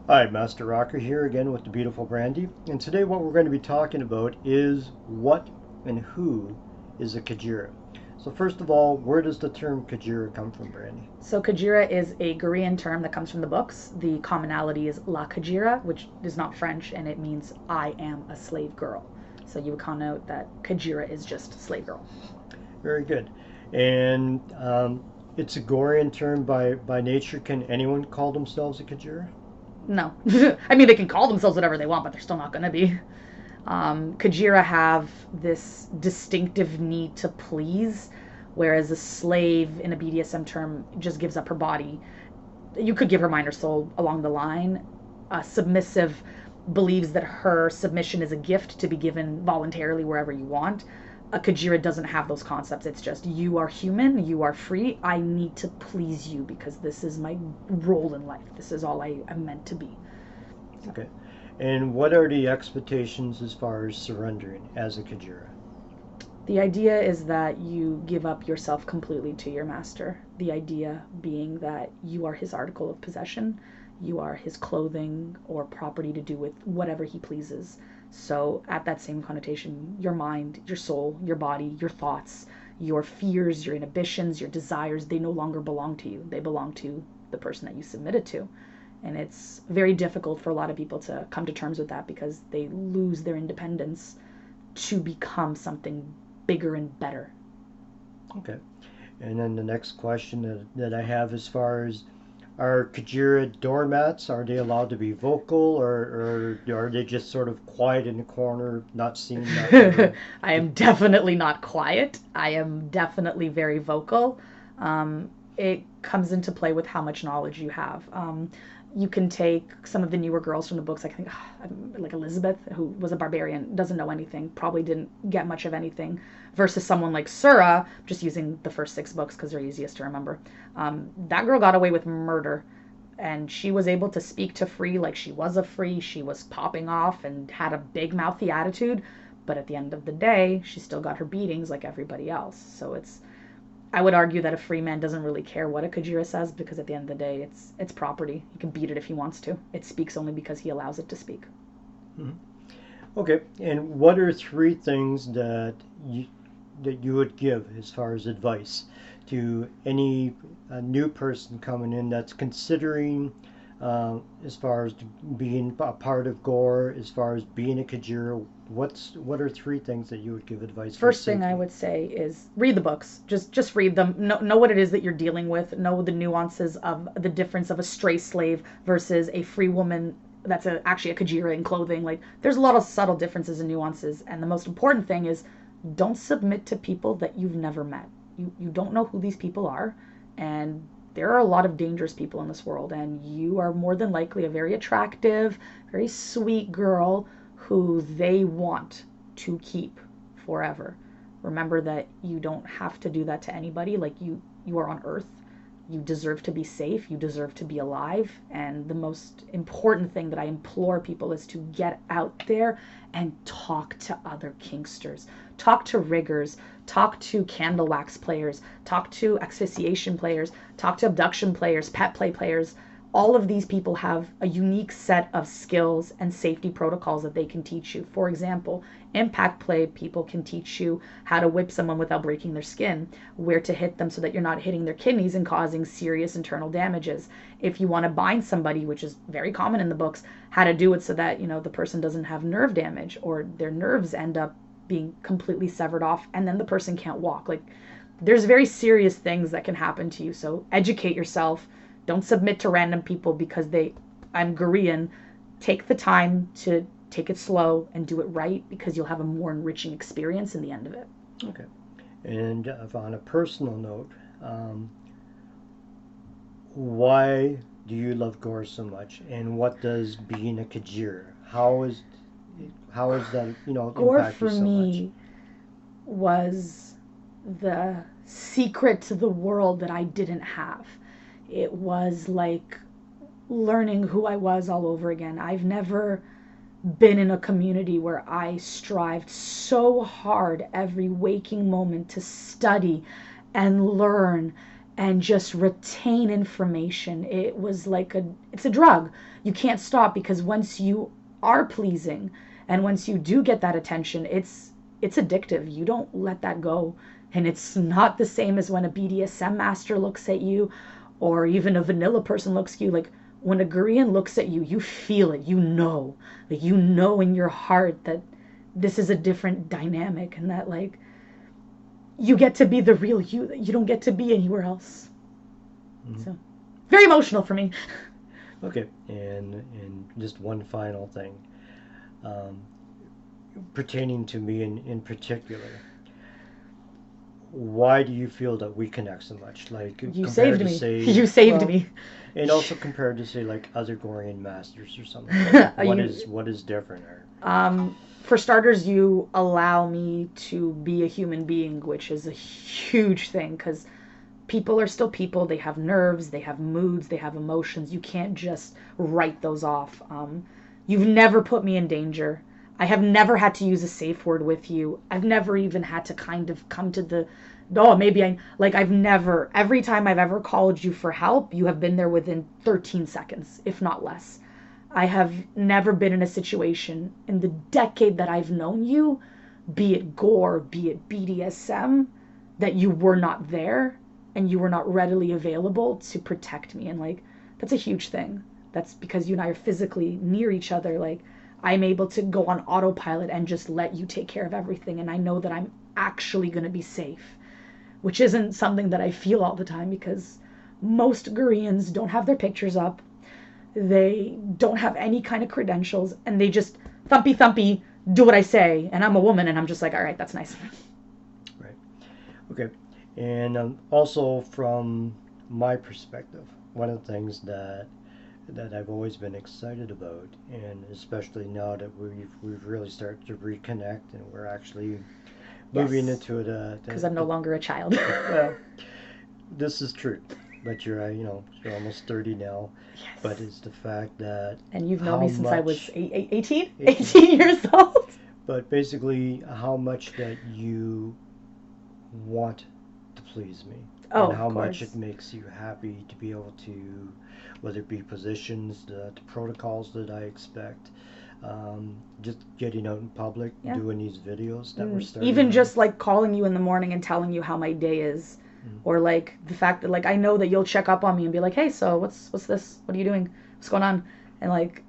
Hi, Master Rocker here again with the beautiful Brandy. And today what we're going to be talking about is what and who is a Kajira. So first of all, where does the term Kajira come from, Brandy? So Kajira is a Korean term that comes from the books. The commonality is La Kajira, which is not French, and it means I am a slave girl. So you would connote that Kajira is just slave girl. Very good. And it's a Gorian term by nature. Can anyone call themselves a Kajira? No. I mean, they can call themselves whatever they want, but they're still not going to be. Kajira have this distinctive need to please, whereas a slave in a BDSM term just gives up her body. You could give her mind or soul along the line. A submissive believes that her submission is a gift to be given voluntarily wherever you want. A Kajira doesn't have those concepts. It's just, you are human, you are free. I need to please you because this is my role in life. This is all I am meant to be. So. Okay. And what are the expectations as far as surrendering as a Kajira? The idea is that you give up yourself completely to your master. The idea being that you are his article of possession, you are his clothing or property to do with whatever he pleases. So, at that same connotation, your mind, your soul, your body, your thoughts, your fears, your inhibitions, your desires, they no longer belong to you. They belong to the person that you submitted to. And it's very difficult for a lot of people to come to terms with that because they lose their independence to become something bigger and better. Okay. And then the next question that I have as far as are Kajira doormats, are they allowed to be vocal or are they just sort of quiet in the corner, not seen, not I heard? am definitely not quiet. I am definitely very vocal. It comes into play with how much knowledge you have. You can take some of the newer girls from the books, I think, like Elizabeth, who was a barbarian, doesn't know anything, probably didn't get much of anything, versus someone like Sura, just using the first 6 books because they're easiest to remember. That girl got away with murder, and she was able to speak to Free like she was a Free. She was popping off and had a big mouthy attitude, but at the end of the day, she still got her beatings like everybody else. So I would argue that a free man doesn't really care what a Kajira says because at the end of the day, it's property. He can beat it if he wants to. It speaks only because he allows it to speak. Mhm. Okay. And what are three things that you would give as far as advice to any new person coming in that's considering as far as being a part of Gore, as far as being a Kajira? What are three things that you would give advice for First thing I safety? would say is read the books. Just read them. Know what it is that you're dealing with. Know the nuances of the difference of a stray slave versus a free woman that's actually a Kajira in clothing. Like there's a lot of subtle differences and nuances. And the most important thing is don't submit to people that you've never met. You don't know who these people are, and there are a lot of dangerous people in this world, and you are more than likely a very attractive, very sweet girl who they want to keep forever. Remember that you don't have to do that to anybody. Like you are on earth. You deserve to be safe. You deserve to be alive. And the most important thing that I implore people is to get out there and talk to other kinksters. Talk to riggers. Talk to candle wax players. Talk to asphyxiation players. Talk to abduction players, pet play players. All of these people have a unique set of skills and safety protocols that they can teach you. For example, impact play people can teach you how to whip someone without breaking their skin, where to hit them so that you're not hitting their kidneys and causing serious internal damages. If you want to bind somebody, which is very common in the books, how to do it so that, the person doesn't have nerve damage or their nerves end up being completely severed off and then the person can't walk. Like there's very serious things that can happen to you. So educate yourself. Don't submit to random people because I'm Korean. Take the time to take it slow and do it right because you'll have a more enriching experience in the end of it. Okay. And on a personal note, um, why do you love Gore so much, and what does being a Kajir? How is that Gore impact you for so much? me was the secret to the world that I didn't have. It was like learning who I was all over again. I've never been in a community where I strived so hard every waking moment to study and learn and just retain information. It was like it's a drug. You can't stop, because once you are pleasing and once you do get that attention, it's addictive. You don't let that go. And it's not the same as when a BDSM master looks at you, or even a vanilla person looks at you. Like, when a Korean looks at you, you feel it. You know. Like, you know in your heart that this is a different dynamic, and that, like, you get to be the real you that you don't get to be anywhere else. Mm-hmm. So, very emotional for me. Okay, and just one final thing, pertaining to me in particular. Why do you feel that we connect so much? Like, you saved me. Say, you saved me. And also compared to, say, like other Gorian masters or something. Like, what is different? Or for starters, you allow me to be a human being, which is a huge thing, because people are still people. They have nerves, they have moods, they have emotions. You can't just write those off. You've never put me in danger. I have never had to use a safe word with you. I've never even had to kind of come to the, I've never, every time I've ever called you for help, you have been there within 13 seconds, if not less. I have never been in a situation in the decade that I've known you, be it gore, be it BDSM, that you were not there and you were not readily available to protect me. And, like, that's a huge thing. That's because you and I are physically near each other. Like, I'm able to go on autopilot and just let you take care of everything, and I know that I'm actually going to be safe, which isn't something that I feel all the time, because most Koreans don't have their pictures up. They don't have any kind of credentials, and they just thumpy do what I say, and I'm a woman, and I'm just like, all right, that's nice. Right. Okay. And also, from my perspective, one of the things that I've always been excited about, and especially now that we've really started to reconnect and we're actually moving into it. Because I'm no longer a child. Well, this is true, but you're you're almost 30 now. Yes. But it's the fact that, and you've known me since I was 18 years old. But basically, how much that you want to please me. Oh, and how much it makes you happy to be able to, whether it be positions, the protocols that I expect, just getting out in public, doing these videos that we're starting. Even just like calling you in the morning and telling you how my day is, or like the fact that, like, I know that you'll check up on me and be like, hey, so what's this? What are you doing? What's going on? And, like,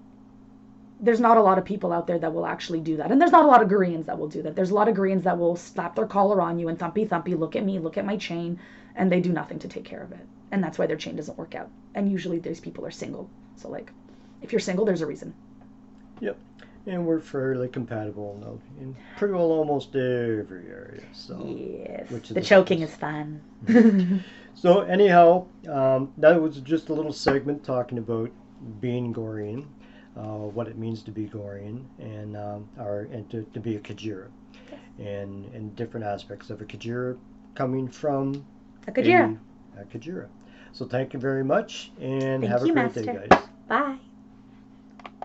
there's not a lot of people out there that will actually do that. And there's not a lot of Koreans that will do that. There's a lot of Koreans that will slap their collar on you and thumpy, look at me, look at my chain, and they do nothing to take care of it. And that's why their chain doesn't work out. And usually these people are single. So, like, if you're single, there's a reason. Yep. And we're fairly compatible in pretty well almost every area. So yes. The choking is fun. So anyhow, that was just a little segment talking about being Gorian. What it means to be Gorian, and to be a Kajira, and different aspects of a Kajira coming from a Kajira. A Kajira. So thank you very much, and thank have you, a great Master. day, guys. Bye.